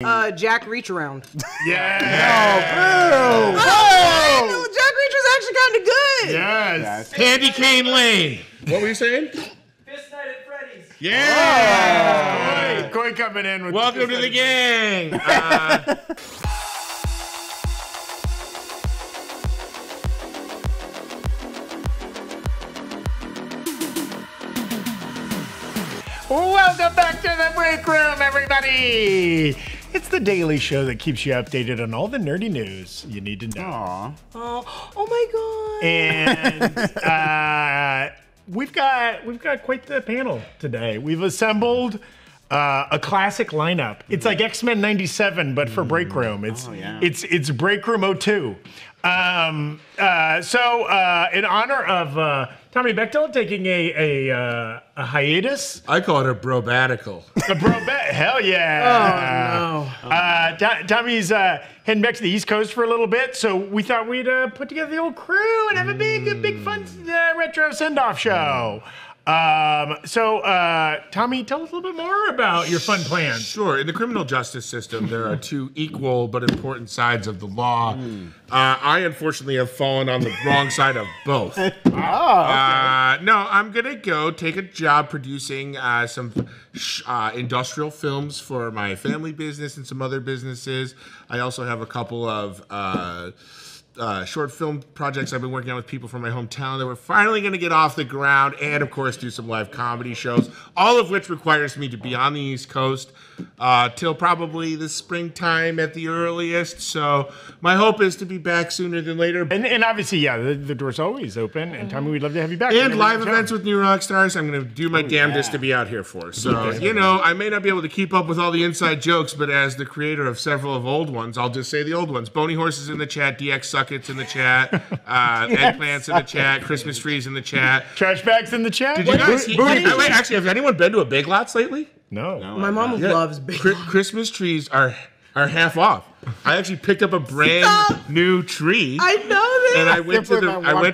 Jack Reach Around. Yeah. No, boo! Jack Reach was actually kind of good. Yes. Candy Cane Lane. What were you saying? Fist Night at Freddy's. Yeah. Coy coming in with welcome to the gang. Welcome back to the break room, everybody. It's the daily show that keeps you updated on all the nerdy news you need to know. Oh my god. And we've got quite the panel today. We've assembled a classic lineup. It's like X-Men '97, but for Breakroom. It's Breakroom 02. So in honor of Tommy Bechtold taking a hiatus. I call it a brobatical. Hell yeah. Oh no. Tommy's heading back to the East Coast for a little bit, so we thought we'd put together the old crew and have a big fun retro send-off show. Tommy, tell us a little bit more about your fun plans. Sure. In the criminal justice system, there are two equal but important sides of the law. I unfortunately have fallen on the wrong side of both. No, I'm going to go take a job producing some industrial films for my family business and some other businesses. I also have a couple of short film projects I've been working on with people from my hometown that we're finally going to get off the ground, and of course do some live comedy shows, all of which requires me to be on the East Coast till probably the springtime at the earliest. So my hope is to be back sooner than later. And obviously, yeah, the door's always open, and Tommy, we'd love to have you back. And live events with new Rockstars, I'm going to do my damnedest to be out here for. So, you know, I may not be able to keep up with all the inside jokes, but as the creator of several of old ones, I'll just say the old ones. Bony Horses in the chat, DX Suckets in the chat, Eggplants in the chat, Christmas trees in the chat. Trash bags in the chat. Did you guys wait, actually, has anyone been to a Big Lots lately? No. My mom loves Big Lots. Christmas trees are half off. I actually picked up a brand new tree. I know that. And I went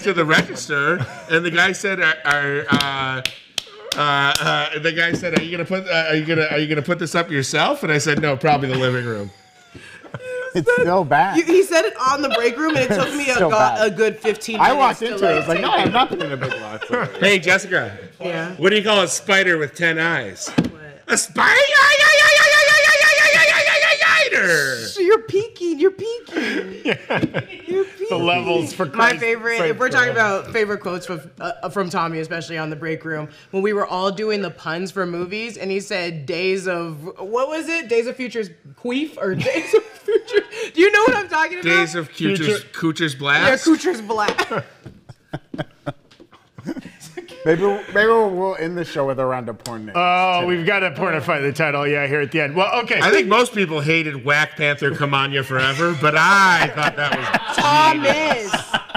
to the register, and the guy said, "Are you gonna put this up yourself?" And I said, "No, probably the living room." It's so bad. He said it on the break room, and it took me a good 15 minutes. I walked into it. I was like, no, I have nothing in a Big Lots. Hey, Jessica. Yeah. What do you call a spider with 10 eyes? What? A spider. So you're peeking. You're peeking. The levels for my favorite. If we're talking about favorite quotes from Tommy, especially on the break room, when we were all doing the puns for movies, and he said "Days of" what was it? "Days of Future's Queef" or "Days of Future." Do you know what I'm talking about? "Days of Coocher's Blast." Yeah, Coocher's Blast. Maybe we'll end the show with a round of porn names. Oh, we've got to pornify the title, yeah, here at the end. Well, okay. I think most people hated Whack Panther Come On Ya Forever, but I thought that was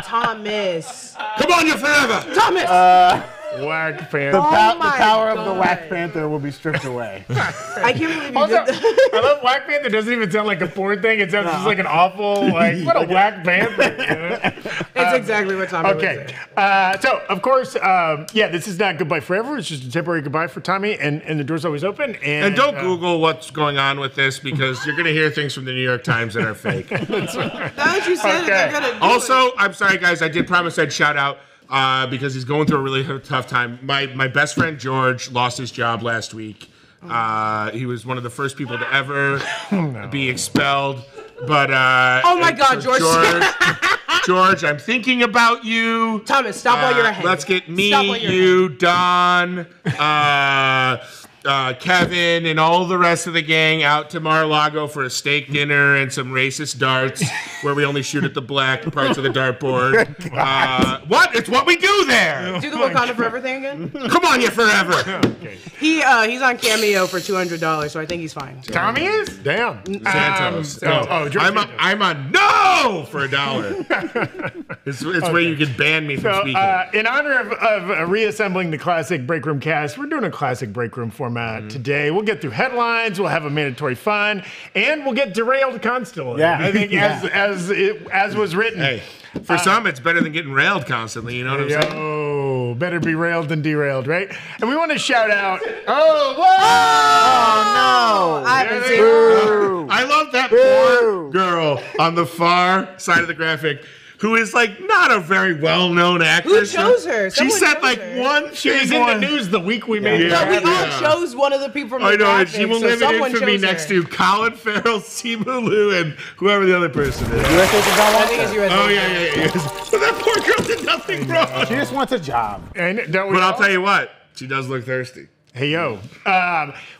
Thomas. Come On Ya Forever! Thomas! Whack Panther. The power of the Whack Panther will be stripped away. I can't believe you Also, did that. I love Whack Panther. It doesn't even sound like a porn thing. It sounds just like an awful, like, what a Whack Panther. It's exactly what Tommy would say. So, of course, this is not goodbye forever. It's just a temporary goodbye for Tommy, and the door's always open. And don't Google what's going on with this, because you're going to hear things from the New York Times that are fake. Now that you said it, they're going to do Also, I'm sorry, guys. I did promise I'd shout out because he's going through a really tough time. My best friend George lost his job last week. He was one of the first people to ever be expelled. But oh my God, George! George, I'm thinking about you. Thomas, stop while you're ahead. Let's get me, you, Don, Kevin, and all the rest of the gang out to Mar-a-Lago for a steak dinner and some racist darts where we only shoot at the black parts of the dartboard. What? It's what we do there. Do the Wakanda Forever thing again? Come on, you forever. Okay. He's on Cameo for $200, so I think he's fine. Tommy is? Damn. Santos. I'm on no for $1. It's where you can ban me from speaking. In honor of reassembling the classic Breakroom cast, we're doing a classic Breakroom format today. We'll get through headlines, we'll have a mandatory fun, and we'll get derailed constantly. Yeah. I think as was written. Hey, for some, it's better than getting railed constantly. You know what I'm saying? Better be railed than derailed, right? And we want to shout out. Oh, no. I haven't seen Boo. I love that Boo. poor girl on the far side of the graphic who is like not a very well-known actress. Who chose her? She Someone said chose like her. one. She was in the news the week we made it. No, we happen. all chose one of the people from the I know, and graphic, she will so live in someone infamy chose her. next to Colin Farrell, Simu Liu, and whoever the other person is. USA does not I want think it's her. USA. Oh yeah. But that poor girl did nothing wrong. She just wants a job. And don't we But I'll all? tell you what, she does look thirsty. Hey, yo.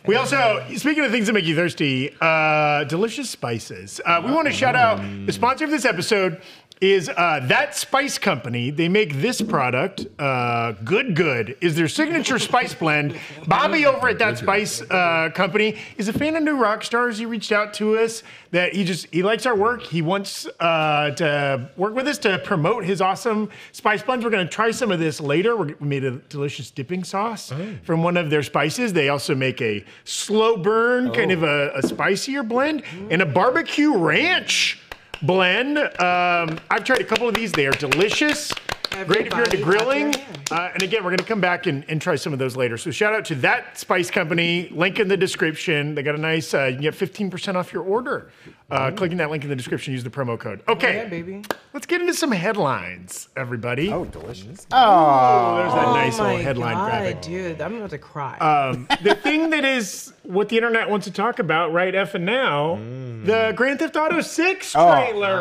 We also, speaking of things that make you thirsty, delicious spices. We want to shout out the sponsor of this episode is That Spice Company. They make this product. Good is their signature spice blend. Bobby over at That Spice Company is a fan of new Rockstars. He reached out to us that he likes our work. He wants to work with us to promote his awesome spice blends. We're going to try some of this later. We made a delicious dipping sauce from one of their spices. They also make a slow burn, kind of a spicier blend, and a barbecue ranch blend. I've tried a couple of these. They are delicious. Great if you're into grilling. And again, we're going to come back and try some of those later. So shout out to That Spice Company. Link in the description. They got a nice, you can get 15% off your order. Clicking that link in the description, use the promo code. Okay, Yeah, baby. let's get into some headlines, everybody. Oh, delicious. Oh, there's that nice Oh little my headline God, graphic. dude, I'm about to cry. The thing that is what the internet wants to talk about right effing now, the Grand Theft Auto 6 trailer.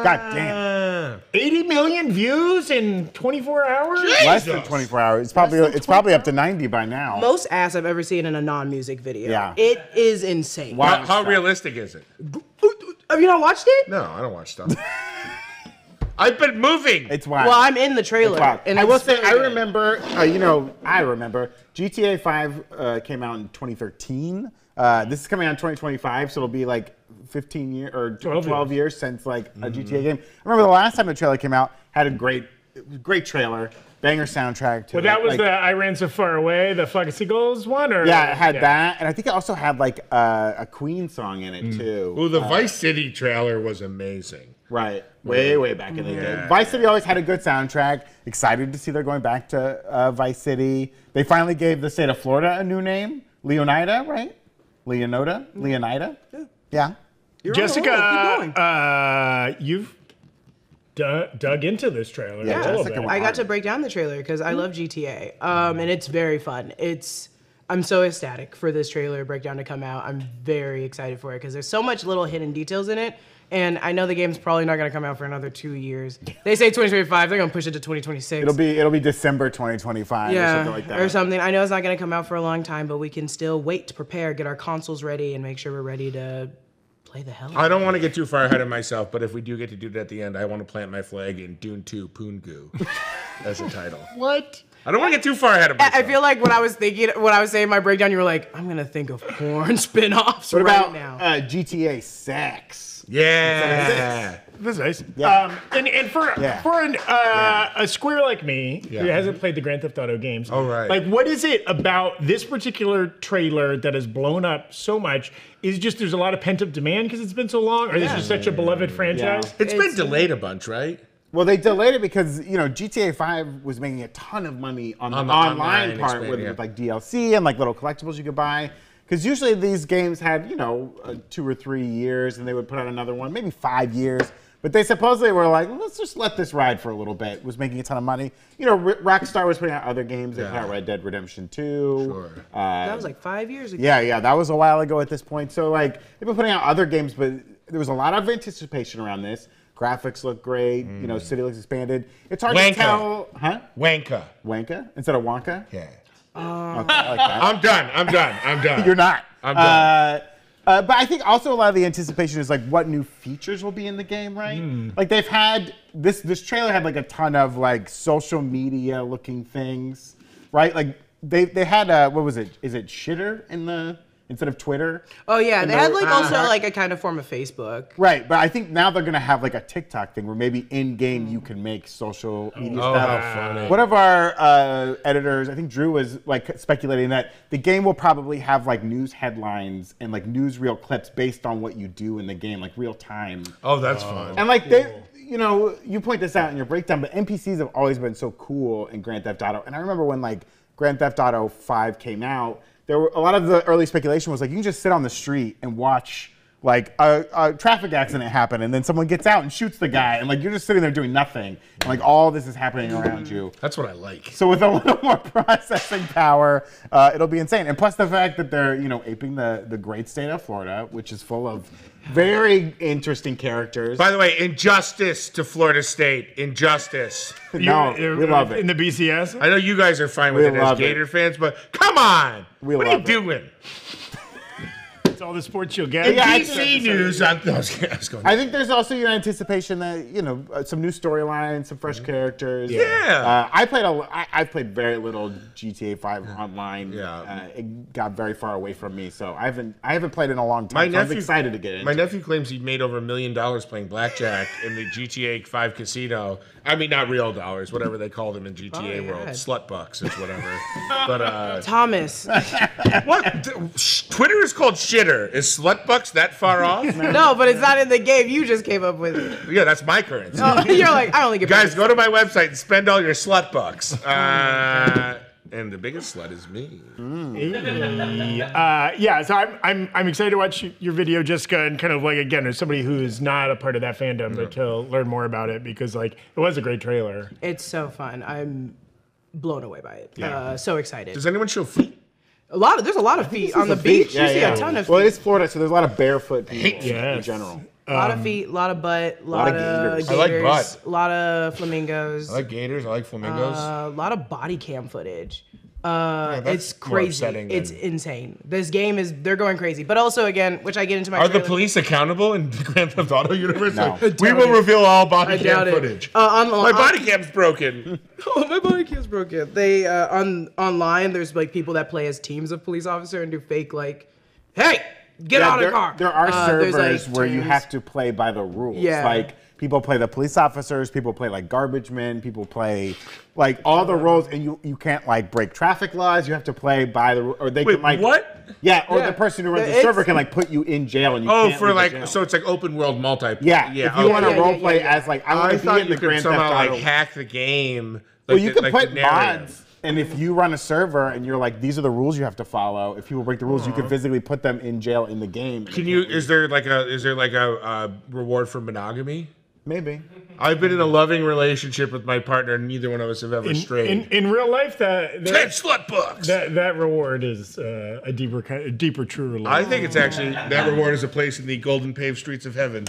God damn. 80 million views in 24 hours? Less than 24 hours. It's probably up to 90 by now. Most ass I've ever seen in a non-music video. Yeah. It is insane. Wow. How realistic is it? Have you not watched it? No, I don't watch stuff. I've been moving. It's wild. Well, I'm in the trailer. Wow. And I will it's say, very I good. remember, I remember GTA 5 came out in 2013. This is coming out in 2025, so it'll be like 15 years or 12 years since like a GTA game. I remember the last time the trailer came out, had a great trailer, banger soundtrack to Well, it. that was like, the I Ran So Far Away, the Flock of Seagulls one? Or? Yeah, it had that, and I think it also had like a Queen song in it too. Ooh, the Vice City trailer was amazing. Right, way back in the day. Vice City always had a good soundtrack. Excited to see they're going back to Vice City. They finally gave the state of Florida a new name, Leonida, right? Leonida. Yeah. You're on a roll. Keep going. Jessica, you've dug into this trailer Yeah, a little Jessica, bit. I got to break down the trailer because I love GTA, and it's very fun. I'm so ecstatic for this trailer breakdown to come out. I'm very excited for it because there's so much little hidden details in it, and I know the game's probably not going to come out for another 2 years. They say 2025. They're going to push it to 2026. It'll be December 2025 or something like that. or something. I know it's not going to come out for a long time, but we can still wait to prepare, get our consoles ready, and make sure we're ready to play the hell out. I don't want to get too far ahead of myself, but if we do get to do it at the end, I want to plant my flag in Dune 2 Poongu as a title. What? I don't want to get too far ahead of myself. I feel like when I was saying my breakdown, you were like, I'm going to think of porn spin-offs What right about now. GTA 6? Yeah. That's nice. Yeah. And for a square like me who hasn't played the Grand Theft Auto games, Oh, right. like what is it about this particular trailer that has blown up so much? Is just there's a lot of pent up demand because it's been so long, or this is such a beloved franchise? It's been delayed a bunch, right? Well, they delayed it because GTA 5 was making a ton of money on the online part expand, with like DLC and like little collectibles you could buy. Because usually these games had 2 or 3 years, and they would put out another one, maybe 5 years. But they supposedly were like, let's just let this ride for a little bit. It was making a ton of money. Rockstar was putting out other games. They put out Red Dead Redemption 2. Sure. That was like 5 years ago. Yeah, that was a while ago at this point. So like they've been putting out other games, but there was a lot of anticipation around this. Graphics look great. City looks expanded. It's hard to tell. Huh? Wanka instead of Wonka. Yeah. Okay, I like that. I'm done. You're not. I'm done. But I think also a lot of the anticipation is like what new features will be in the game, right? Like they've had this trailer had like a ton of like social media looking things, right? Like they had what was it? Is it shitter in the instead of Twitter. Oh yeah, they had like also uh-huh. like a kind of form of Facebook. Right, but I think now they're gonna have like a TikTok thing where maybe in game you can make social media stuff. how funny. One of our editors, I think Drew, was like speculating that the game will probably have like news headlines and like newsreel clips based on what you do in the game, like real time. Oh, that's fun. And like they, you know, you point this out in your breakdown, but NPCs have always been so cool in Grand Theft Auto. And I remember when like Grand Theft Auto 5 came out, there were a lot of the early speculation was like you can just sit on the street and watch like a traffic accident happen, and then someone gets out and shoots the guy, and like you're just sitting there doing nothing, and like all this is happening around you. That's what I like. So with a little more processing power, it'll be insane. And plus the fact that they're, you know, aping the great state of Florida, which is full of very interesting characters. By the way, injustice to Florida State. Injustice. No, we love it. In the BCS? I know you guys are fine with it as love it. Gator fans, but come on. What are you love it. doing? It's all the sports you'll get. Yeah, DC news. I was going. I think there's also your anticipation that, you know, some new storylines, some fresh characters. Yeah. I've played very little GTA 5 online. Yeah. It got very far away from me, so I haven't played in a long time. I'm excited to get in. My nephew claims he made over $1 million playing blackjack in the GTA 5 casino. I mean, not real dollars, whatever they call them in GTA world. God. Slut bucks is whatever. But Thomas. what? Twitter is called shitter. Is slut bucks that far off? No, but it's not in the game. You just came up with it. Yeah, that's my currency. Oh, you're like, I only get Guys, go to my website and spend all your slut bucks. And the biggest slut is me. Yeah, so I'm excited to watch your video, Jessica, and kind of like, again, as somebody who's not a part of that fandom, but to learn more about it, because like it was a great trailer. It's so fun. I'm blown away by it. Yeah. So excited. Does anyone show feet? There's a lot of feet on the beach. You see a ton of feet. Well, it's Florida, so there's a lot of barefoot people in Yes. general. A lot of feet, a lot of butt, a lot, of of gators. gators, I like butt. a lot of flamingos, I like gators. I like flamingos. a lot of body cam footage. that's It's more crazy. upsetting It's than- insane. This game they're going crazy. But also, again, which I get into my Are the trailer- police accountable in the Grand Theft Auto universe? No. Like, we will reveal all body I cam doubt it. footage. My My body cam's broken. Oh, my body cam's broken. They online. There's like people that play as teams of police officer and do fake like, hey, get out of the car. There are There's, servers like, where you teams. have to play by the rules. Yeah. Like people play the police officers, people play like garbage men, people play like all the roles, and you can't like break traffic laws. You have to play by the or they Wait, can like what? Yeah, or Yeah. the person who runs the It's- server can like put you in jail and you Oh, can't for leave the like, jail. so it's like open world multiplayer. Yeah, if you okay. want to Yeah, role yeah, play yeah. as like I want I to be thought in you the could Grand Theft somehow Auto. like hack the game. Well, Like you the- can like put the narrative. mods, and if you run a server and you're like, these are the rules you have to follow. If people break the rules, you can physically put them in jail in the game. Can you? Is there like a reward for monogamy? Maybe. I've been in a loving relationship with my partner, and neither one of us have ever strayed. In real life, Ten slut bucks. that reward is a deeper, truer love. I think it's actually that reward is a place in the golden paved streets of heaven.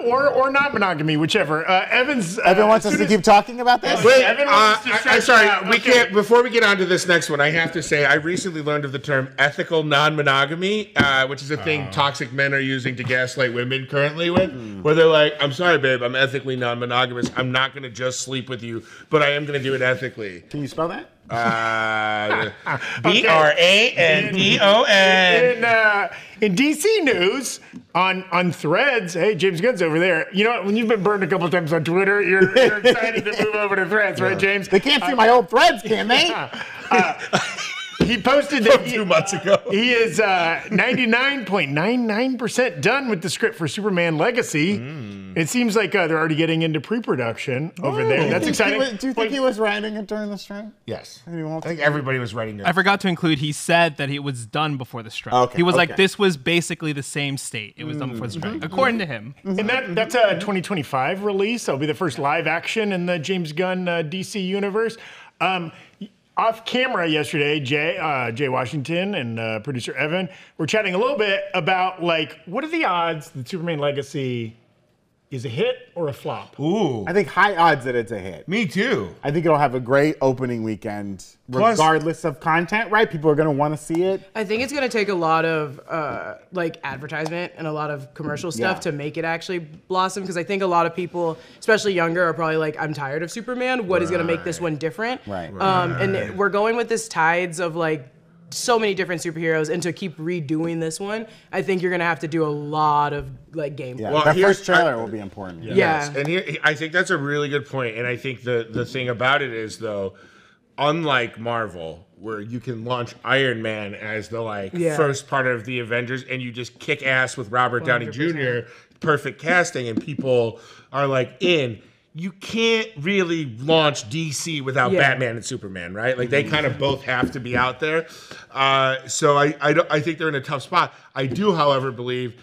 Or not monogamy, whichever. Evan Wants us to keep talking about this? Wait, Evan wants to I'm stretch sorry. out. We Okay. can't. Before we get on to this next one, I have to say I recently learned of the term ethical non-monogamy, which is a thing toxic men are using to gaslight women currently with, where they're like, "I'm sorry, babe, I'm ethically non-monogamous. I'm not going to just sleep with you, but I am going to do it ethically." Can you spell that? Brandon. In DC news, on Threads, hey, James Gunn's over there. You know what? When you've been burned a couple times on Twitter, you're excited to move over to Threads, right, James? They can't see my old threads, can they? He posted that 2 months ago. he is 99.99% done with the script for Superman Legacy. It seems like they're already getting into pre-production over there. That's exciting. Do you think he was writing it during the strike? Yes. He won't- I think everybody was writing it. I forgot to include, he said that it was done before the strike. Okay, He was okay. like, this was basically the same state. It was done before the strike, according to him. And that's a 2025 release. That'll be the first live action in the James Gunn DC universe. Off camera yesterday, Jay Washington and producer Evan were chatting a little bit about like what are the odds that Superman Legacy is a hit or a flop? Ooh. I think high odds that it's a hit. Me too. I think it'll have a great opening weekend, Plus- regardless of content, right? People are going to want to see it. I think it's gonna take a lot of like advertisement and a lot of commercial stuff Yeah. to make it actually blossom. Because I think a lot of people, especially younger, are probably like, "I'm tired of Superman. What is gonna make this one different?" Right. And we're going with this tides of like so many different superheroes, and to keep redoing this one, I think you're gonna have to do a lot of like gameplay. Yeah, Well, that here's- first trailer will be important. Yeah. Yes, and here, I think that's a really good point. And I think the thing about it is, though, unlike Marvel, where you can launch Iron Man as the first part of the Avengers, and you just kick ass with Robert Downey Jr., perfect casting, and people are like in. You can't really launch DC without Batman and Superman, right? Like they kind of both have to be out there. So I think they're in a tough spot. I do, however, believe,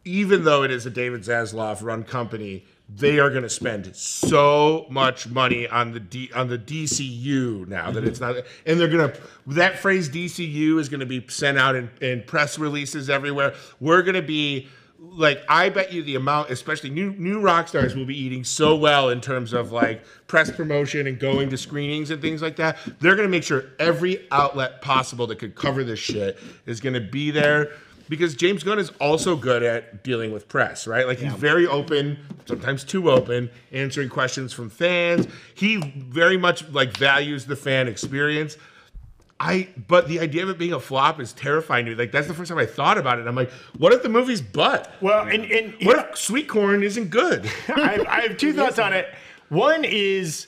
even though it is a David Zaslav run company, they are going to spend so much money on the DCU now that it's not, and they're going to, that phrase DCU is going to be sent out in press releases everywhere. We're going to be like, I bet you the amount, especially new Rockstars, will be eating so well in terms of like press promotion and going to screenings and things like that. They're going to make sure every outlet possible that could cover this shit is going to be there. Because James Gunn is also good at dealing with press, right? Like he's very open, sometimes too open, answering questions from fans. He very much like values the fan experience. But the idea of it being a flop is terrifying to me. Like that's the first time I thought about it. I'm like, what if the movie's butt? Well, What if Sweet Corn isn't good? I have two thoughts on it. One is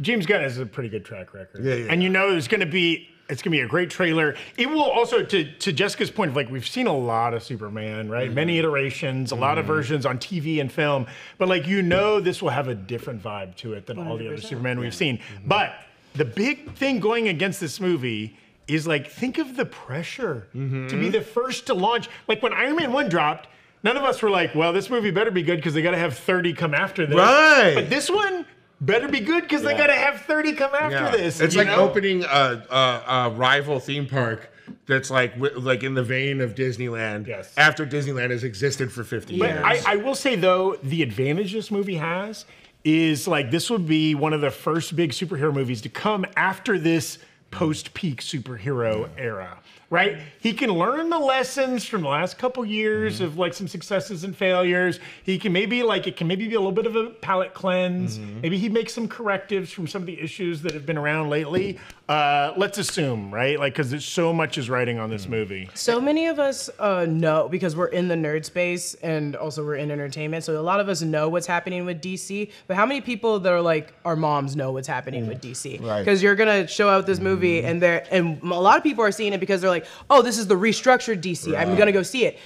James Gunn has a pretty good track record, and you know it's going to be a great trailer. It will also, to Jessica's point of like, we've seen a lot of Superman, right? Many iterations, a lot of versions on TV and film, but like, you know, this will have a different vibe to it than all the other Superman we've seen. But the big thing going against this movie is like, think of the pressure to be the first to launch. Like when Iron Man 1 dropped, none of us were like, well, this movie better be good because they got to have 30 come after this. Right. But this one better be good because they got to have 30 come after this. It's you like know? opening a rival theme park that's like in the vein of Disneyland after Disneyland has existed for 50 years. I will say, though, the advantage this movie has is like this would be one of the first big superhero movies to come after this post-peak superhero era, right? He can learn the lessons from the last couple years of like some successes and failures. He can maybe it can maybe be a little bit of a palate cleanse. Maybe he makes some correctives from some of the issues that have been around lately. Let's assume, right? Like, because there's so much is riding on this movie. So many of us know, because we're in the nerd space and also we're in entertainment, so a lot of us know what's happening with DC, but how many people that are like our moms know what's happening with DC? Because you're gonna show out this movie and a lot of people are seeing it because they're like, oh, this is the restructured DC. I'm gonna go see it.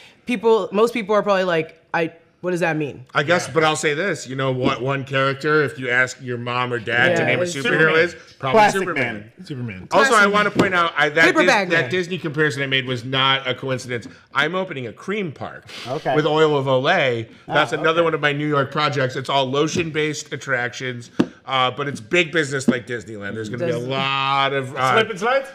Most people are probably like, what does that mean? I guess, but I'll say this. You know what one character, if you ask your mom or dad to name a superhero is? Probably Plastic Superman. Man. Also, I want to point out Paperback that Man. Disney comparison I made was not a coincidence. I'm opening a cream park Okay. with Oil of Olay. That's another one of my New York projects. It's all lotion-based attractions, but it's big business like Disneyland. There's going to be a lot of Slip and slides?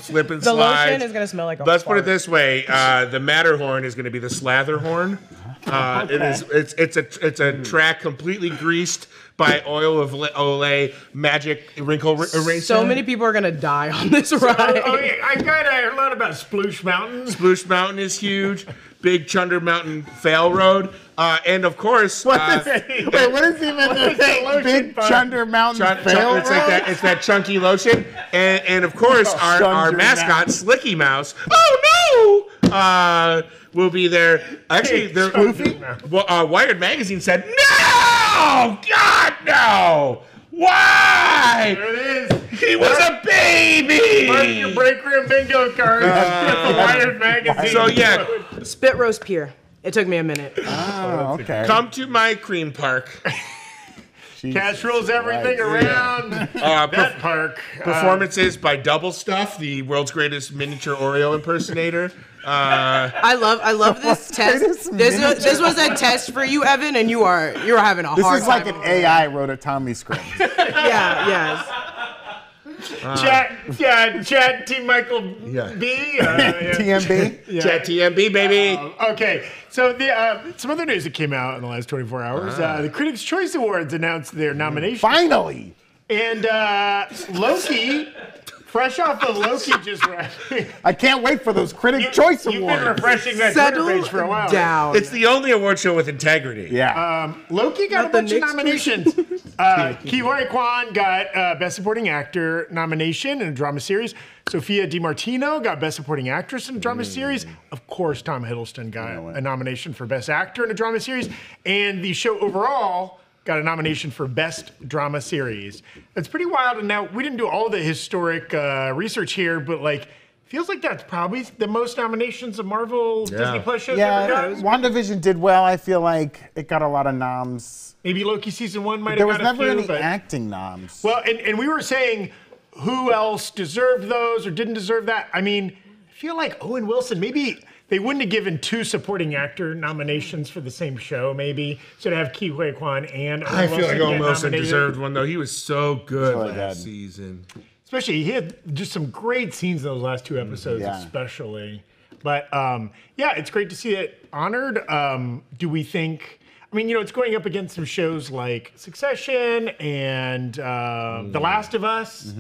slip and The slides. lotion is gonna smell like a Let's put it fart. this way: the Matterhorn is going to be the Slatherhorn. It's a track completely greased by Oil of Olay magic wrinkle eraser. So many people are gonna die on this ride. I heard a lot about Sploosh Mountain. Sploosh Mountain is huge. Big Chunder Mountain Fail Road. And of course, What is even the Big Chunder Mountain Fail it's like that. It's that chunky lotion. And of course, our Chunder mascot Slicky Mouse. Oh no! Will be there. Actually, Wired Magazine said no. God no. Why? There it is. He was a baby. Mark your Breakroom bingo card. Wired Magazine. So yeah, Spit roast pier. It took me a minute. Oh, okay. come to my cream park. Cash rules everything around that park. Performances by Double Stuff, the world's greatest miniature Oreo impersonator. I love this test. This was a test for you, Evan, and you're having a This hard is like time. an AI wrote a Tommy script. Yes. Chat Team Michael B. TMB. Chat TMB, baby. Okay, so some other news that came out in the last 24 hours. The Critics' Choice Awards announced their nomination. Finally. And Loki, fresh off of Loki just I can't wait for those Critic Choice You've been Awards. refreshing that Settle Twitter page for a while. down. It's the only award show with integrity. Yeah. Loki got a Not the bunch of Knicks nominations. Ke Huy Quan got Best Supporting Actor nomination in a drama series. Sophia DiMartino got Best Supporting Actress in a drama series. Of course, Tom Hiddleston got a nomination for Best Actor in a drama series. And the show overall got a nomination for Best Drama Series. That's pretty wild. And now, we didn't do all the historic research here, but like, feels like that's probably the most nominations of Marvel Disney Plus shows ever got. WandaVision did well. I feel like it got a lot of noms. Maybe Loki season 1 might have got a few. There was never any acting noms. Well, and we were saying who else deserved those or didn't deserve that. I mean, I feel like Owen Wilson, maybe they wouldn't have given 2 supporting actor nominations for the same show, maybe. So to have Ke Huy Quan and Owen Wilson. I feel like Owen Wilson nominated. Deserved one, though. He was so good last season. Especially, he had just some great scenes in those last 2 episodes, especially. But yeah, it's great to see it honored. Do we think? I mean, it's going up against some shows like Succession and The Last of Us,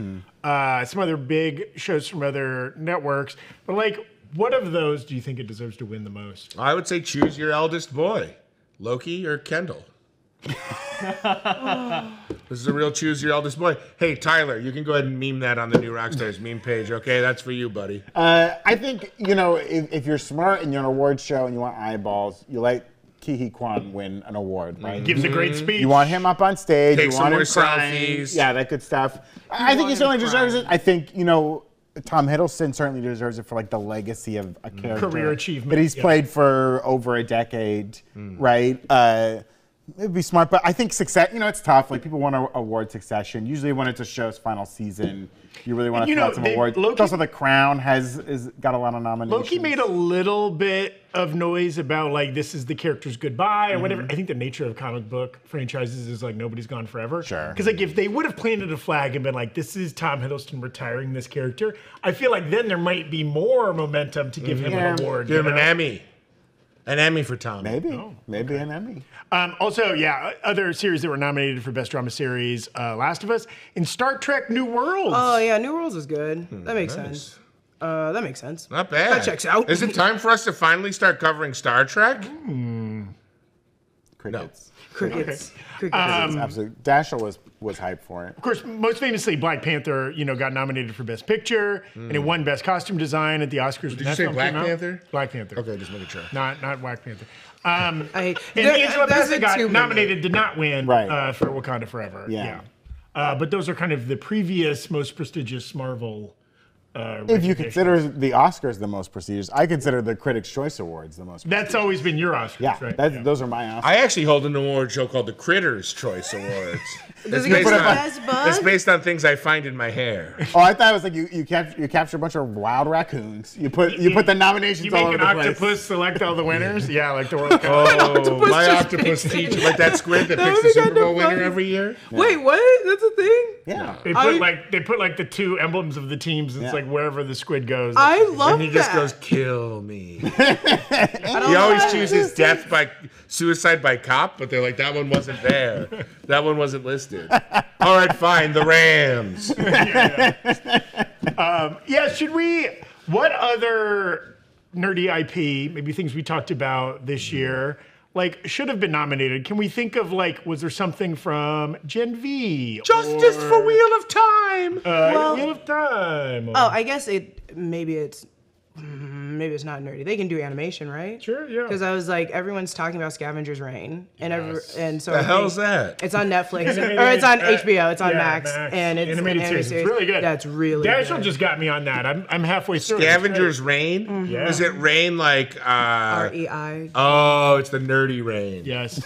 some other big shows from other networks. But like, what of those do you think it deserves to win the most? I would say choose your eldest boy, Loki or Kendall. This is a real choose your eldest boy. Hey, Tyler, you can go ahead and meme that on the new Rockstars meme page, okay? That's for you, buddy. I think, if you're smart and you're on an award show and you want eyeballs, you let Ke Huy Quan win an award, right? Gives a great speech. You want him up on stage. Take you some want more him crying. selfies. Yeah, that good stuff. I think he certainly deserves it. I think, Tom Hiddleston certainly deserves it for like the legacy of a character. Career achievement. That he's played for over a decade, right? It'd be smart, but I think success, it's tough. Like, people want to award Succession. Usually when it's a show's final season, you really want to throw out some awards. Also, The Crown has got a lot of nominations. Loki made a little bit of noise about, like, this is the character's goodbye or whatever. I think the nature of comic book franchises is, like, nobody's gone forever. Sure. Because, like, if they would have planted a flag and been like, this is Tom Hiddleston retiring this character, I feel like then there might be more momentum to give him an award. Give him an Emmy. An Emmy for Tom. Maybe. Maybe an Emmy. Also, other series that were nominated for Best Drama Series, Last of Us, and Star Trek New Worlds. Oh, yeah, New Worlds is good. That makes sense. That makes sense. Not bad. That checks out. Is it time for us to finally start covering Star Trek? Crickets. Crickets. Absolutely. Dashiell was hyped for it. Of course, most famously, Black Panther, got nominated for Best Picture, and it won Best Costume Design at the Oscars. Did you say Black Panther? Black Panther. Okay, just making sure. Not Black Panther. And There- Angela there's Bassett a got too many. nominated, did not win Right. for Wakanda Forever. Yeah. But those are kind of the previous most prestigious Marvel. If you consider the Oscars the most prestigious, I consider the Critics' Choice Awards the most prestigious. That's always been your Oscars, Yeah, right? those are my Oscars. I actually hold an award show called the Critters' Choice Awards. Does It's it get based the on- best bug? It's based on things I find in my hair. Oh, I thought it was like you capture a bunch of wild raccoons. You put the nominations You all make over an the octopus place. select all the winners? Yeah, like the World Cup. Oh, my octopus teacher, like that squid that picks the would be Super kinda Bowl winner funny. every year. Wait, what? That's a thing? Yeah. They put like the 2 emblems of the teams. It's Yeah. like wherever the squid goes. I love And he just that. goes, kill me. I don't He always know. chooses death by suicide by cop, but they're like, that one wasn't there. That one wasn't listed. All right, fine, the Rams. Should we? What other nerdy IP, maybe things we talked about this year, like should have been nominated? Can we think of like, was there something from Gen V? Justice or, for Wheel of Time. Wheel of Time. or- Oh, I guess maybe it's not nerdy. They can do animation, right? Sure, yeah. Because I was like, everyone's talking about Scavenger's Reign, and so The I hell's think that? It's on Netflix Animated- or it's on HBO. It's on yeah, Max, and it's animated an series. animated It's really good. That's really Dashiell good. just got me on that. I'm halfway through. It's Scavenger's great. Reign? Yeah. Is it rain like... REI. Oh, it's the nerdy rain. Yes.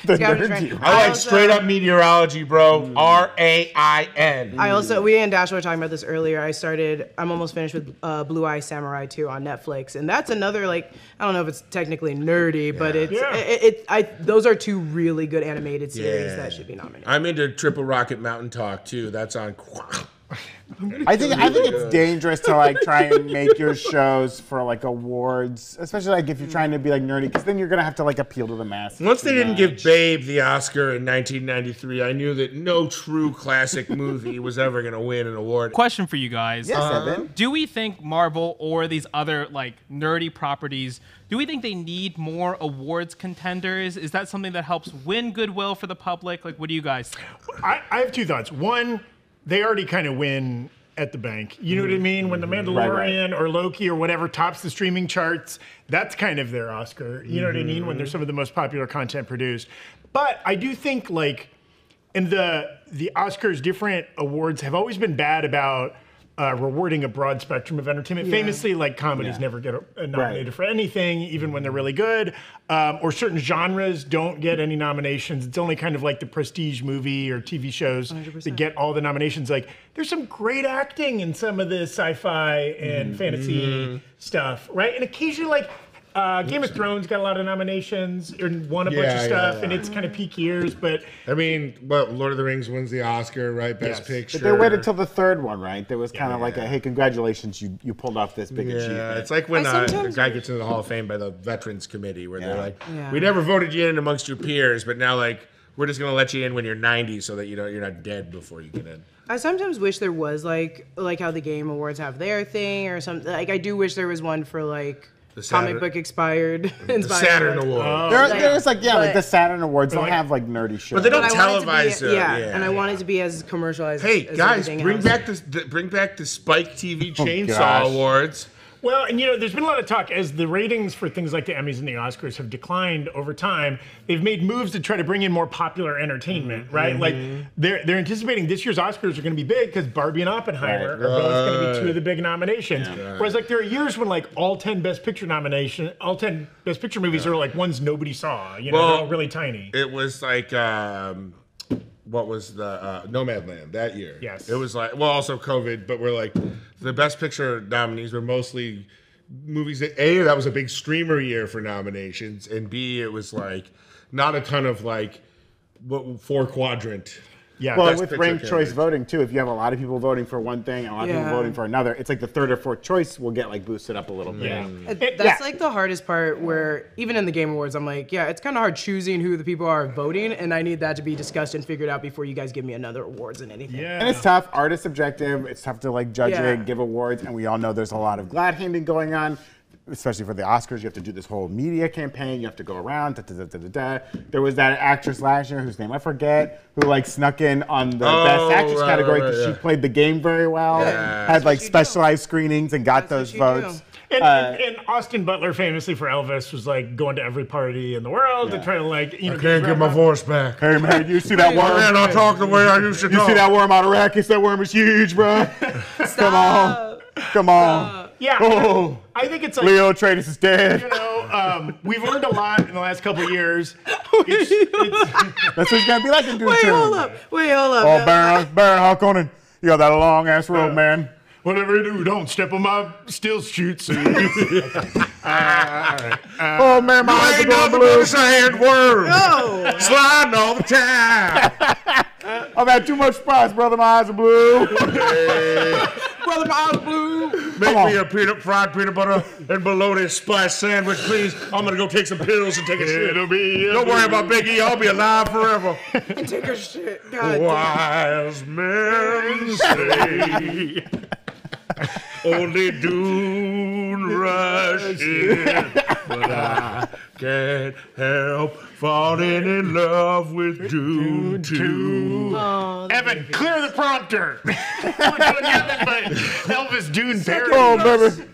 Scavenger's Reign. I like straight up meteorology, bro. R-A-I-N. We and Dashiell were talking about this earlier. I'm almost finished with Blue Eye Samurai 2 on Netflix, and that's another, like, I don't know if it's technically nerdy, but those are 2 really good animated series that should be nominated. I'm into Triple Rocket Mountain Talk, too. That's on I think it's dangerous to like try and make your shows for like awards, especially like if you're trying to be like nerdy, because then you're gonna have to like appeal to the masses. Once they didn't give Babe the Oscar in 1993, I knew that no true classic movie was ever gonna win an award. Question for you guys. Yes, Evan. Do we think Marvel or these other like nerdy properties, do we think they need more awards contenders? Is that something that helps win goodwill for the public? Like, what do you guys think? I have two thoughts. One, they already kind of win at the bank. You know what I mean? When The Mandalorian or Loki or whatever tops the streaming charts, that's kind of their Oscar. You know what I mean? When they're some of the most popular content produced. But I do think like, and the Oscars, different awards have always been bad about rewarding a broad spectrum of entertainment. Famously, like comedies never get nominated for anything, even when they're really good. Or certain genres don't get any nominations. It's only kind of like the prestige movie or TV shows 100%. That get all the nominations. Like, there's some great acting in some of the sci-fi and fantasy stuff, right? And occasionally, like, Game of Thrones got a lot of nominations or won a bunch of stuff, and it's kind of peak years. But I mean, Lord of the Rings wins the Oscar, right? Best Picture. But they waited till the third one, right? There was kind of like a, hey, congratulations, you pulled off this big achievement. Yeah, it's like when a guy gets into the Hall of Fame by the Veterans Committee, where they're like, we never voted you in amongst your peers, but now like we're just gonna let you in when you're 90, so that you're not dead before you get in. I sometimes wish there was like how the Game Awards have their thing or something. Like I do wish there was one for like. Comic book inspired. The Saturn Award. There's like the Saturn Awards. They'll have like nerdy shows, but they don't televise it. And I want it to be as commercialized. Hey as guys, bring back the Spike TV Chainsaw Awards. Well, and there's been a lot of talk as the ratings for things like the Emmys and the Oscars have declined over time. They've made moves to try to bring in more popular entertainment, right? Like they're anticipating this year's Oscars are going to be big because Barbie and Oppenheimer are both going to be two of the big nominations. Whereas like there are years when like all 10 Best Picture movies are like ones nobody saw. They're all really tiny. It was like. What was the Nomadland that year? Yes. It was like, well, also COVID, but we're like, the Best Picture nominees were mostly movies that, A, that was a big streamer year for nominations, and B, it was like, not a ton of like, four quadrant. Yeah, well, with ranked choice voting too, if you have a lot of people voting for one thing and a lot of people voting for another, it's like the third or fourth choice will get like boosted up a little bit. That's like the hardest part where even in the Game Awards, I'm like, it's kind of hard choosing who the people are voting, and I need that to be discussed and figured out before you guys give me another awards and anything. Yeah. And it's tough. Art is subjective. It's tough to like judge it, give awards, and we all know there's a lot of glad handing going on. Especially for the Oscars, you have to do this whole media campaign. You have to go around. There was that actress last year whose name I forget, who like snuck in on the Best Actress category because she played the game very well. Had like specialized screenings and got those votes. And Austin Butler, famously for Elvis, was like going to every party in the world to try to like. I can't get my voice back. Hey man, you see that worm? Man, I talk the way I used to talk. You see that worm out of Arrakis? That worm is huge, bro. Come on. Yeah, I think it's like Leo Atreides is dead. We've learned a lot in the last couple of years. That's what it's gonna be like in Dune 2. Wait, hold up. Oh, Baron Harkonnen, you got that long ass robe, man. Whatever you do, don't step on my still shoot suit. Oh man, my eyes are going blue. Sandworm. No. Sliding all the time. I've had too much spice, brother. My eyes are blue. Brother, my eyes are blue. Make me a fried peanut butter and bologna spice sandwich, please. I'm gonna go take some pills and take a shit. Don't worry about Big E. I'll be alive forever. And take a shit. God Wise men say only Dune rush in, but I can't help falling in love with Dune 2. Oh, Evan, clear the prompter. We're doing nothing but Elvis Dune parody. Oh, baby. You see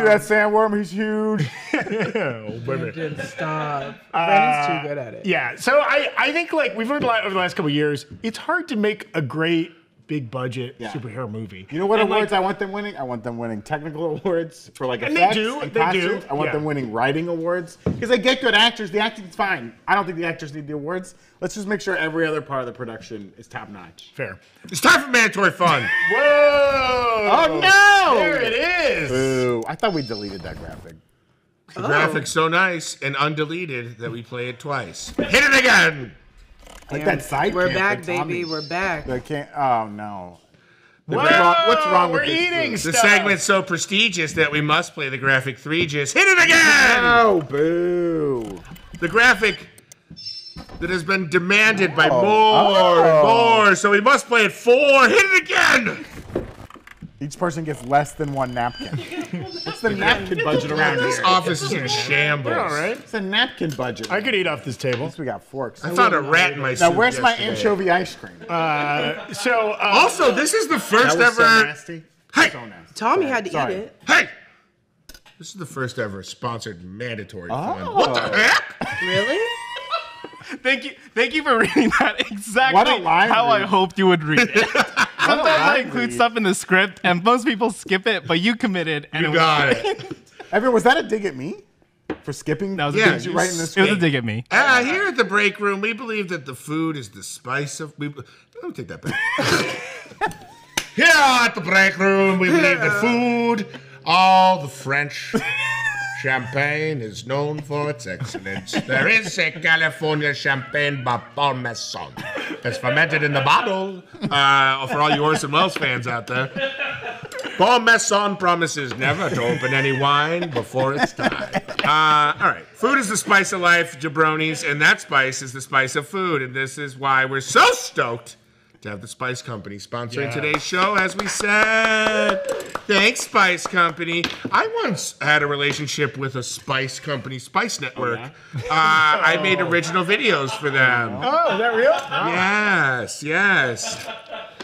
that sandworm? He's huge. Oh, baby. Dude, stop. Brandon's too good at it. Yeah, so I think like we've learned a lot over the last couple of years. It's hard to make a great big budget superhero movie. You know what awards I want them winning? I want them winning technical awards for like and effects they do. and They costumes. do. I want them winning writing awards because they get good actors. The acting's fine. I don't think the actors need the awards. Let's just make sure every other part of the production is top notch. Fair. It's time for mandatory fun. Whoa! Oh no! There it is. Ooh, I thought we deleted that graphic. The graphics so nice and undeleted that we play it twice. Hit it again. Like that side We're cam back, for Tommy. baby. We're back. They can't. Oh no. What's wrong with we're this eating food? The stuff. segment's so prestigious that we must play the graphic 3. Just hit it again! Oh, boo. The graphic that has been demanded by more Oh. and more, so we must play it 4. Hit it again! Each person gets less than 1 napkin. What's the napkin budget around This here? office is in shambles. All right. It's a napkin budget. I could eat off this table. We got forks. I found a rat in my Now, soup where's my yesterday. anchovy ice cream? So, Also, this is the first that was so ever. nasty. Hey, So nasty. Tommy had to Sorry. eat it. hey! This is the first ever sponsored mandatory fun. Oh. What the heck? Really? Thank you for reading that What exactly a line how I read. hoped you would read it. Sometimes I line include read. stuff in the script, and most people skip it, but you committed, and You it was got it. Evan, was that a dig at me? For skipping? That was a Yeah, dig. Things you write in this It was a script? dig at me. Here at the break room, we believe that the food is the spice of. Let me take that back. Here at the break room, we believe that food, all the French. Champagne is known for its excellence. There is a California champagne by Parmesan. It's fermented in the bottle. For all you Orson Welles fans out there. Parmesan promises never to open any wine before it's time. All right. Food is the spice of life, jabronis, and that spice is the spice of food. And this is why we're so stoked to have the Spice Company sponsoring today's show, as we said. Thanks, Spice Company. I once had a relationship with a Spice Company, Spice Network. I made original videos for them. oh, is that real? Yes.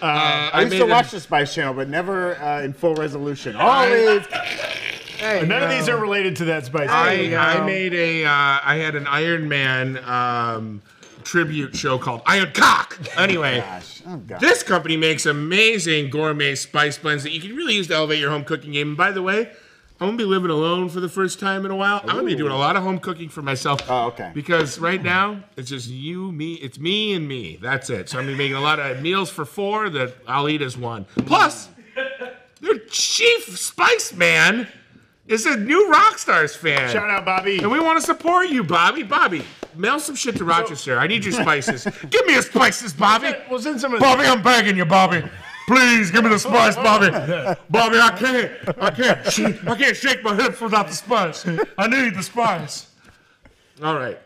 I used made to them- watch the Spice Channel, but never in full resolution. Always. There you None of go. these are related to that spice. I made I had an Iron Man tribute show called Iron Cock. Anyway. Gosh. Oh, God. This company makes amazing gourmet spice blends that you can really use to elevate your home cooking game. And by the way, I'm gonna be living alone for the first time in a while. I'm gonna be doing a lot of home cooking for myself. Oh, okay. Because right now it's just you, me. It's me and me. That's it. So I'm gonna be making a lot of meals for 4 that I'll eat as one. Plus, their chief spice man is a new Rockstars fan. Shout out, Bobby. And we want to support you, Bobby. Bobby, mail some shit to Rochester. I need your spices. Give me your spices, Bobby. We'll send some of Bobby, I'm begging you, Bobby. Please give me the spice, Bobby. Bobby, I can't shake my hips without the spice. I need the spice. All right.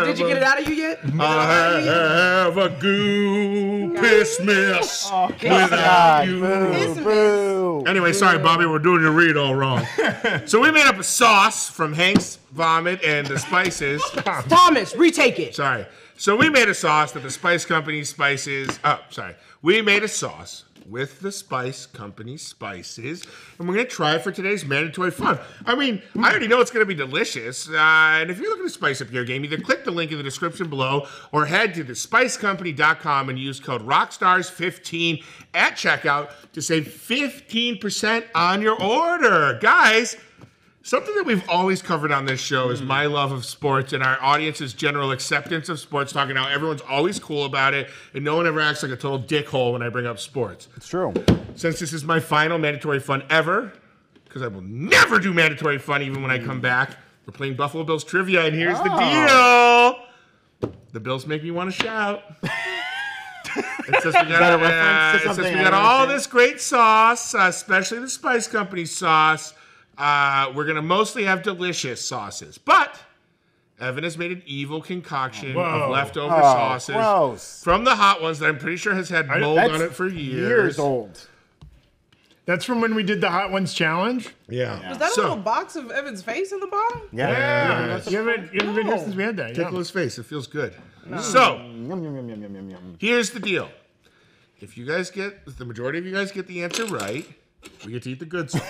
Did you get it out of you yet? I have a Christmas without God, you. boo, boo. Anyway, sorry, Bobby, we're doing your read all wrong. So we made up a sauce from Hank's vomit and the spices. Thomas, retake it. Sorry. So we made a sauce that the Spice Company spices. Oh, sorry. We made a sauce with the Spice Company spices, and we're gonna try it for today's mandatory fun. I mean, I already know it's gonna be delicious. And if you're looking to spice up your game, either click the link in the description below or head to thespicecompany.com and use code Rockstars15 at checkout to save 15% on your order, guys. Something that we've always covered on this show is my love of sports and our audience's general acceptance of sports, talking how everyone's always cool about it and no one ever acts like a total dickhole when I bring up sports. It's true. Since this is my final mandatory fun ever, because I will never do mandatory fun even when I come back, we're playing Buffalo Bills trivia, and here's the deal. The Bills make me want to shout. It says we that a reference to something I got don't all understand? this great sauce, especially the Spice Company sauce. We're going to mostly have delicious sauces, but Evan has made an evil concoction of leftover sauces gross. from the hot ones that I'm pretty sure has had mold That's on it for years. Years old. That's from when we did the Hot Ones challenge. Yeah. Was that a So, little box of Evan's face in the bottom? Yeah. You haven't been here since we had that. tickle Yeah. his face. It feels good. So, Yum, yum, yum, yum, yum, yum. here's the deal. If you guys if the majority of you guys get the answer right, we get to eat the good sauce.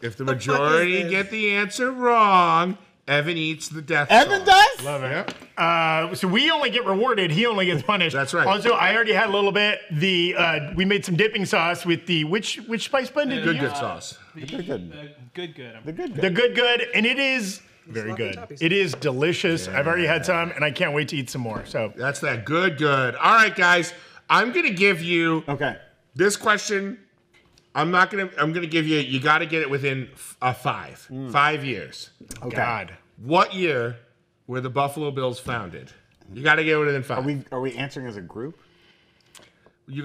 If the majority get the answer wrong, Evan eats the death Evan sauce. does? Love it. Yeah. So we only get rewarded. He only gets punished. That's right. Also, I already had a little bit. We made some dipping sauce with the which spice blend did you Good use? sauce. Good. Good. The good. The good, and it is very Sloppy good. toppies. It is delicious. I've already had some, and I can't wait to eat some more. So That's that good. All right, guys. I'm going to give you Okay. this question. I'm going to give you, you got to get it within 5 years. Okay. God, What year were the Buffalo Bills founded? You got to get it within 5. Are we answering as a group?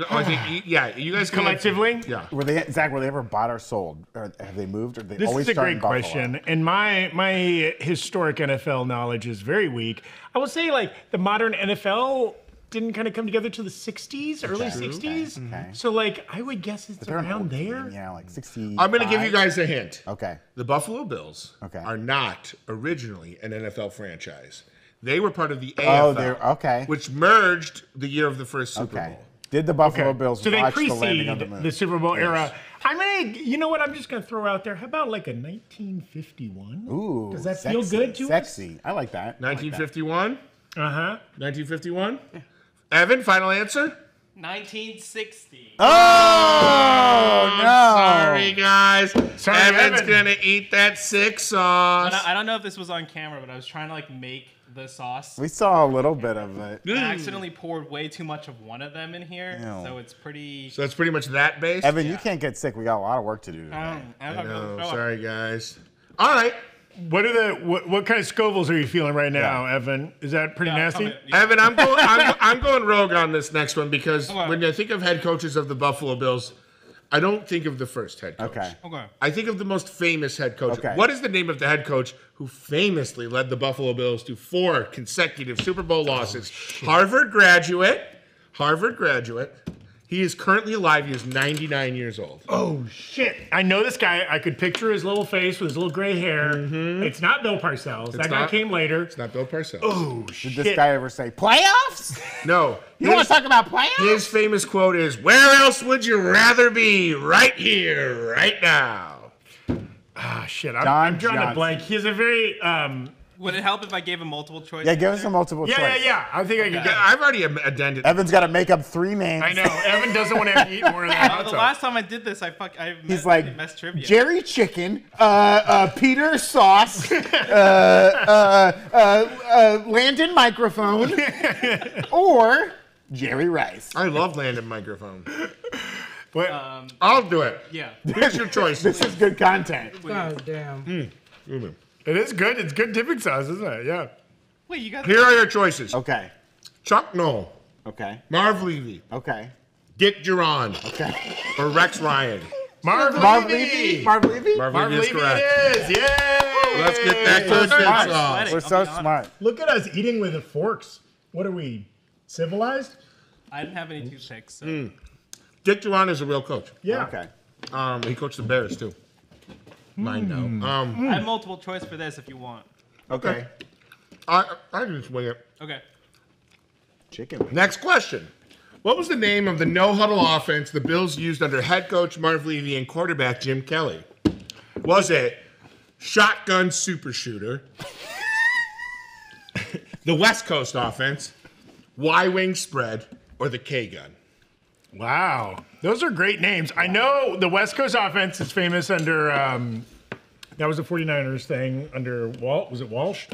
I think, you guys can, Collectively? Yeah. Were they ever bought or sold, or have they moved, or they This always is a start in great Buffalo? question, and my historic NFL knowledge is very weak. I will say, like, the modern NFL didn't kind of come together till the 60s, early 60s. Okay. So, like, I would guess it's They're an around old there. team, yeah, like 60. I'm going to give you guys a hint. Okay. The Buffalo Bills are not originally an NFL franchise. They were part of the AFL, Oh, they're okay. which merged the year of the first Super Okay. Bowl. Did the Buffalo Bills So they watch the landing of the precede moon? the Super Bowl era. I'm gonna, you know what? I'm just gonna throw out there. How about like a 1951? Ooh, does that sexy, feel good to us? Sexy. I like that. 1951? Uh huh. 1951? Evan, final answer? 1960. Oh no! Sorry, guys. Sorry, Evan's Evan. going to eat that sick sauce. I don't know if this was on camera, but I was trying to like make the sauce. We saw a little bit of it. I accidentally poured way too much of one of them in here, Ew. so it's pretty. So it's pretty much that base? Evan, you can't get sick. We got a lot of work to do today. I don't No, know. sorry, guys. All right. What kind of Scovilles are you feeling right now, Evan? Is that pretty nasty? Evan, I'm going rogue on this next one because Okay. when I think of head coaches of the Buffalo Bills, I don't think of the first head coach. Okay. Okay. I think of the most famous head coach. Okay. What is the name of the head coach who famously led the Buffalo Bills to 4 consecutive Super Bowl losses? Harvard graduate. He is currently alive. He is 99 years old. Oh shit! I know this guy. I could picture his little face with his little gray hair. It's not Bill Parcells. That guy not. came later. It's not Bill Parcells. Oh Did shit! this guy ever say playoffs? No. You want to talk about playoffs? His famous quote is, "Where else would you rather be? Right here, right now." Ah shit! Don I'm drawing a Johnson. blank. He has a very Would it help if I gave a multiple choice? Yeah, give us a multiple choice. yeah. I think I could get. I've already addended. Evan's got to make up 3 names. I know. Evan doesn't want to have to eat more of that. The last time I did this, I He's like messed trivia. Jerry Chicken, Peter Sauce, Landon Microphone, or Jerry Rice. I love landing microphone. What? I'll do it. Yeah. Here's your choice. This is good content. Oh, damn. It is good. It's good dipping sauce, isn't it? Yeah. Wait, you got Here are your choices. Okay. Chuck Noll, Okay. Marv Levy, Okay. Dick Duran, Okay. or Rex Ryan. Marv Marv Levy. Levy. Marv Levy. Marv Marv Levy is Levy correct. it is. Yay! Let's get that good Sorry, dip I'm sauce. sweating. We're I'll so be honest. smart. Look at us eating with the forks. What are we? Civilized? I didn't have any toothpicks. So. Dick Duran is a real coach. Yeah. Okay. He coached the Bears too. Mine no. I have multiple choice for this if you want. Okay. I can just wing it. Okay. Chicken. Next question. What was the name of the no-huddle offense the Bills used under head coach Marv Levy and quarterback Jim Kelly? Was it shotgun super shooter, the West Coast offense, Y-wing spread, or the K-gun? Wow. Those are great names. I know the West Coast offense is famous under, that was the 49ers thing under was it Walsh?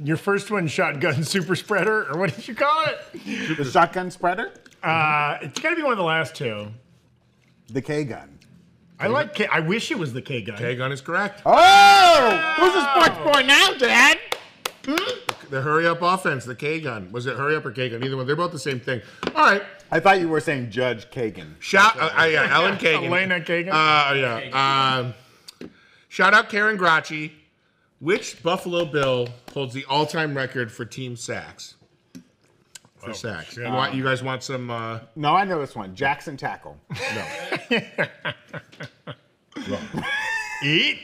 Your first one, shotgun super spreader, or what did you call it? The shotgun spreader? It's got to be one of the last two. The K gun. I like I wish it was the K gun. K-gun is correct. Oh! Who's a sports boy now, Dad? The hurry-up offense, the K-gun. Was it hurry-up or K-gun? Either one. They're both the same thing. All right. I thought you were saying Judge Kagan. Yeah, Ellen Kagan. Elena Kagan. Yeah. Shout out Karen Gracci. Which Buffalo Bill holds the all-time record for team sacks? For sacks. shit. You guys want some? No, I know this one. Jackson Tackle. Eat.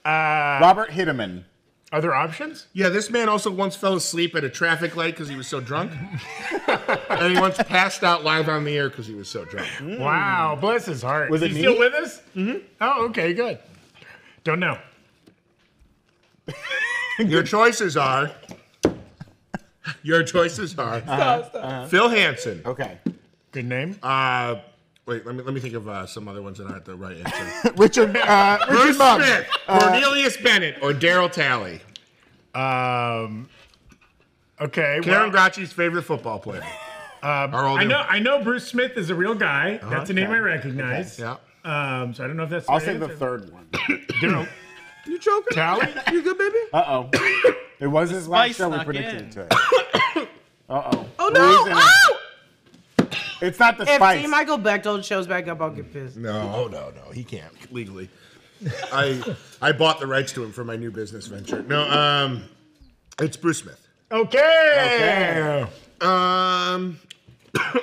Robert Hitteman. Other options? Yeah, this man also once fell asleep at a traffic light because he was so drunk, and he once passed out live on the air because he was so drunk. Wow, bless his heart. Was Is it he still me? with us? Mm-hmm. Oh, okay, good. Don't know. Your choices are. Phil Hansen. Okay. Good name. Wait, let me think of some other ones that aren't the right answer. Richard Bruce Muggs. Smith, Cornelius Bennett, or Daryl Talley. Okay. Karen Gracci's favorite football player. I know Bruce Smith is a real guy. That's a name I recognize. Yeah. So I don't know if that's the I'll right say the answer. third one. Daryl You choking? Talley? You good, baby? Uh-oh. It was his last spice show we snuck predicted in. it today. Uh-oh. Oh, no. Louisiana. Oh! It's not the If spice. T. Michael Bechtold shows back up, I'll get pissed. No, he can't legally. I bought the rights to him for my new business venture. No, it's Bruce Smith. Okay.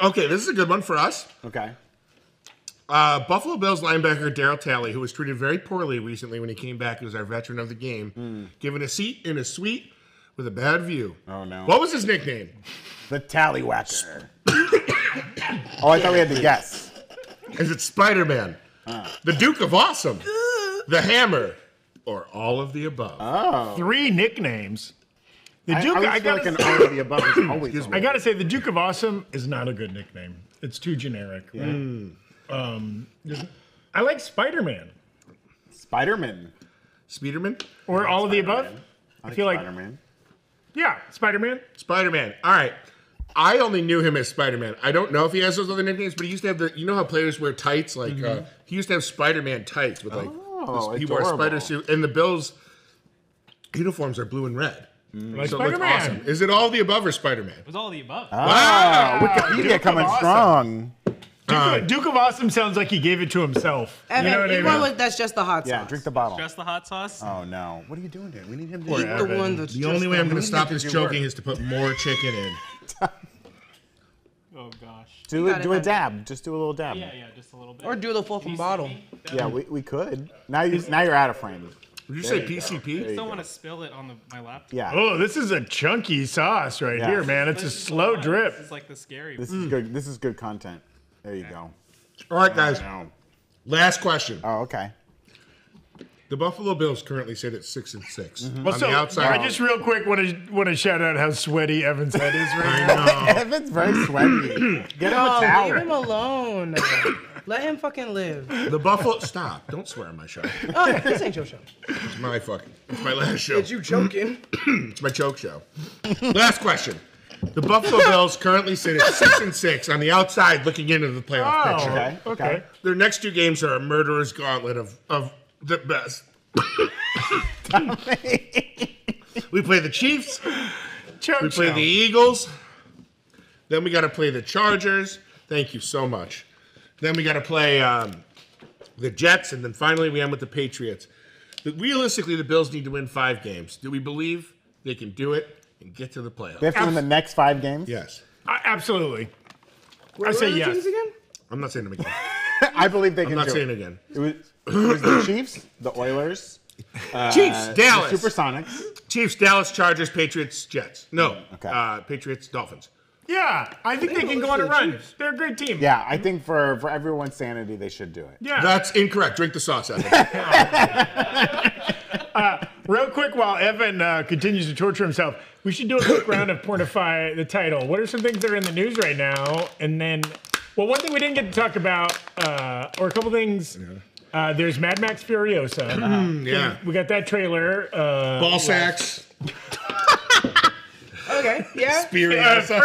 Okay, this is a good one for us. Okay. Buffalo Bills linebacker Darryl Talley, who was treated very poorly recently when he came back as our veteran of the game, given a seat in a suite with a bad view. Oh, no. What was his nickname? The Tallywhacker. Oh, I thought we had to guess. Is it Spider-Man, the Duke of Awesome, the Hammer, or all of the above? Oh. 3 nicknames. The Duke. I feel like an all of the above is always. I gotta say, the Duke of Awesome is not a good nickname. It's too generic. Yeah. I like Spider-Man Spider-Man. Spiderman? or all of the above. I feel like Spider-Man. yeah, Spider-Man. Spider-Man. All right. I only knew him as Spider-Man. I don't know if he has those other nicknames, but he used to have you know how players wear tights? Like, he used to have Spider-Man tights with like, he wore a adorable. spider suit. And the Bills' uniforms are blue and red. Like So it looked Spider-Man. awesome. Is it all the above or Spider-Man? It was all the above. Wow. Wikipedia Duke of coming Awesome. strong. Duke of Awesome sounds like he gave it to himself. Evan, you know what I eat mean? one with that's just the hot sauce. Yeah, drink the bottle. Just the hot sauce. Oh, no. What are you doing here? We need him to Eat eat. the one that's The just only way I'm going to need stop to this do choking work. is to put more chicken in. Oh gosh. Do got a it. dab. Just do a little dab. Yeah, just a little bit. Or do the full from bottle. Yeah, we could. Now you're out of frame. Did you say I PCP? don't want to spill it on my laptop. Yeah. Oh, this is a chunky sauce right Yeah. here, man. It's a slow drip. This is like the scary. This is good. This is good content. There you go. All right, guys. No. Last question. Oh, okay. The Buffalo Bills currently sit at 6-6. Well, On so the outside, I just real quick want to shout out how sweaty Evan's head is right now. Evan's very sweaty. Get him a Oh, towel. leave him alone. Let him fucking live. the Buffalo. Stop! Don't swear on my show. Oh, this ain't your show. It's my fucking. It's my last show. It's you choking. It's my choke show. Last question. The Buffalo Bills currently sit at 6-6 on the outside, looking into the playoff picture. Okay. Their next 2 games are a murderer's gauntlet of the best. We play the Chiefs. We play the Eagles. Then we got to play the Chargers. Thank you so much. Then we got to play the Jets, and then finally we end with the Patriots. But realistically, the Bills need to win 5 games. Do we believe they can do it and get to the playoffs? They have to win the next 5 games? Yes. Absolutely. What say were the yes. teams again? I'm not saying them again. I believe they I'm can not do saying it. it again. It was the Chiefs, the Oilers, Chiefs, Dallas. the Supersonics. Chiefs, Dallas, Chargers, Patriots, Jets. No. Okay. Patriots, Dolphins. Yeah, I think they can go on a run. They're a great team. Yeah, I think for everyone's sanity, they should do it. Yeah. That's incorrect. Drink the sauce, Evan. Real quick, while Evan continues to torture himself, we should do a quick round of Portify the title. What are some things that are in the news right now? And then, well, one thing we didn't get to talk about, or a couple things. There's Mad Max Furiosa. Yeah. We got that trailer. Ball sacks. Okay, yeah. Furiosa.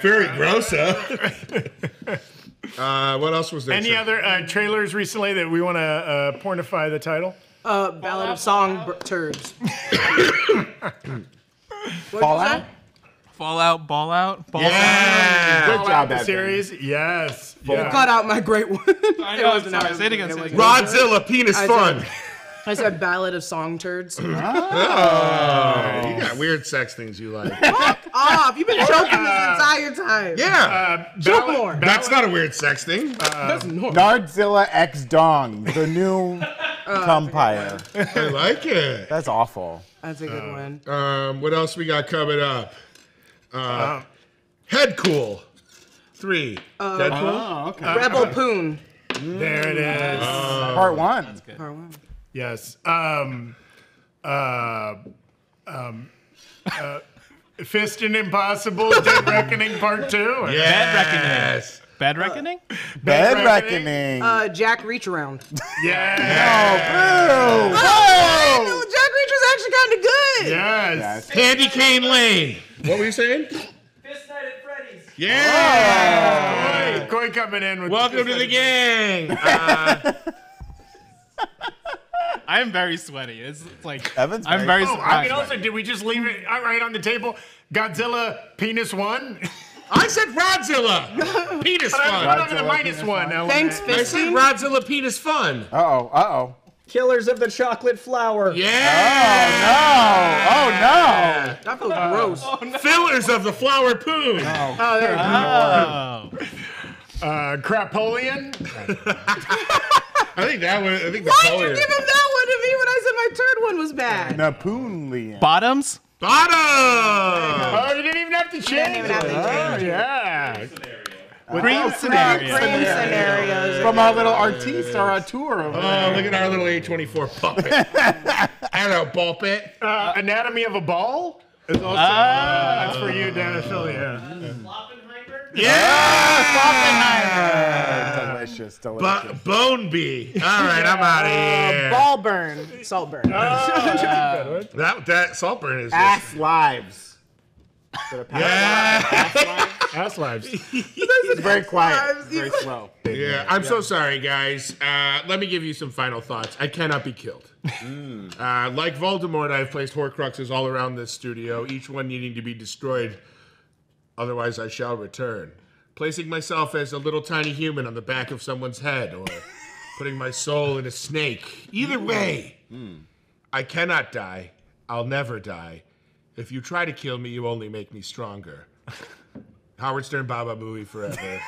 Very grossa. What else was there? Any other trailers recently that we want to pornify the title? Ballad of Song Turds. Fallout? Fallout, ball out, ball Yeah. Good job, The Evan. series? Yes. Yeah. Cut out my great one. I know, wasn't sorry, out. say it again, It say it was- again. Rodzilla, penis fun. I said Ballad of Song Turds. You got weird sex things you like. Fuck off! You've been choking this entire time. Yeah. Choke more. That's not a weird sex thing. That's normal. Nardzilla X Dong, the new Cumpire. I like it. That's awful. That's a good one. What else we got coming up? Head Cool 3. Deadpool? Oh, okay. Rebel Poon. There it is. Part 1. Part one. Yes. Fist and Impossible, Dead Reckoning Part 2. Yes. Bad Reckoning? Bed Reckoning. Jack Reach Around. Yeah. Oh, Jack Reach was actually kind of good. Yes. Yes. Candy Cane Lane. What were you saying? Fist Night at Freddy's. Yeah. Koi coming in with Welcome to the gang. I am very sweaty. It's like Evan's I'm very very. Oh, I mean, also, did we just leave it right on the table? Godzilla Penis 1? I said Rodzilla. Penis fun. Whatever the minus one. Thanks, I said Fisty. Rodzilla penis fun. Uh-oh. Killers of the Chocolate Flower. Yeah. Oh, no. That feels gross. Fillers of the flower poon. Oh, there you go. Crapolian. I think that one. I think Why'd you give him that one to me when I said my third one was bad? Napoleon. Bottoms? Bottom. Oh, you didn't even have to change Didn't even have to change it. Yeah. Cream scenario. Cream scenarios. From our little artiste or our tour. Over Oh, look at our little A24 puppet. Hello, Bullpit. Anatomy of a Ball is also that's for you, Dashiell. Yeah. Yeah. Delicious. Bone Bee. All right, I'm out of here. Ball burn. Salt burn. That Saltburn is Ass lives. yeah. Ass lives. It's very quiet. Very slow. Yeah, I'm so sorry, guys. Let me give you some final thoughts. I cannot be killed. Like Voldemort, I've placed Horcruxes all around this studio, each one needing to be destroyed. Otherwise, I shall return. Placing myself as a little tiny human on the back of someone's head, or putting my soul in a snake. Either way, I cannot die. I'll never die. If you try to kill me, you only make me stronger. Howard Stern, Baba Booey forever.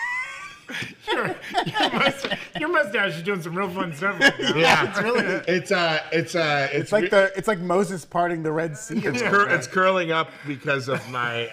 Your mustache is doing some real fun stuff right now. Yeah, It's like Moses parting the Red Sea. It's curling up because of my.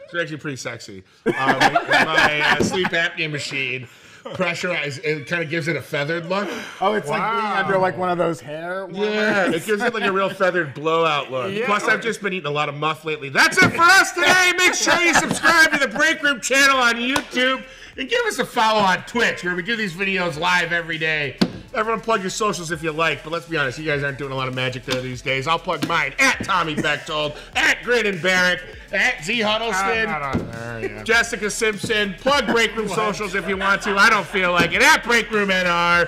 It's actually pretty sexy. My sleep apnea machine pressurized. It kind of gives it a feathered look. Oh, it's like being under like one of those hair warmers. Yeah, it gives it like a real feathered blowout look. Yeah. Plus, I've just been eating a lot of muff lately. That's it for us today. Make sure you subscribe to the Breakroom channel on YouTube and give us a follow on Twitch, where we do these videos live every day. Everyone plug your socials if you like, but let's be honest, you guys aren't doing a lot of magic there these days. I'll plug mine at Tommy Bechtold, at Grin and Barrick, at Z Huddleston, Not on there, yeah. Jessica Simpson. Plug Breakroom socials if you want to. I don't feel like it. At Breakroom NR.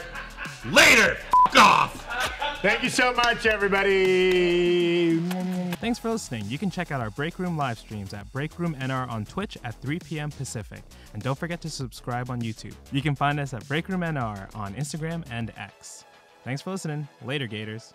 Later. F*** off. Thank you so much, everybody. Thanks for listening. You can check out our Breakroom live streams at Breakroom NR on Twitch at 3 p.m. Pacific. And don't forget to subscribe on YouTube. You can find us at Breakroom NR on Instagram and X. Thanks for listening. Later, Gators.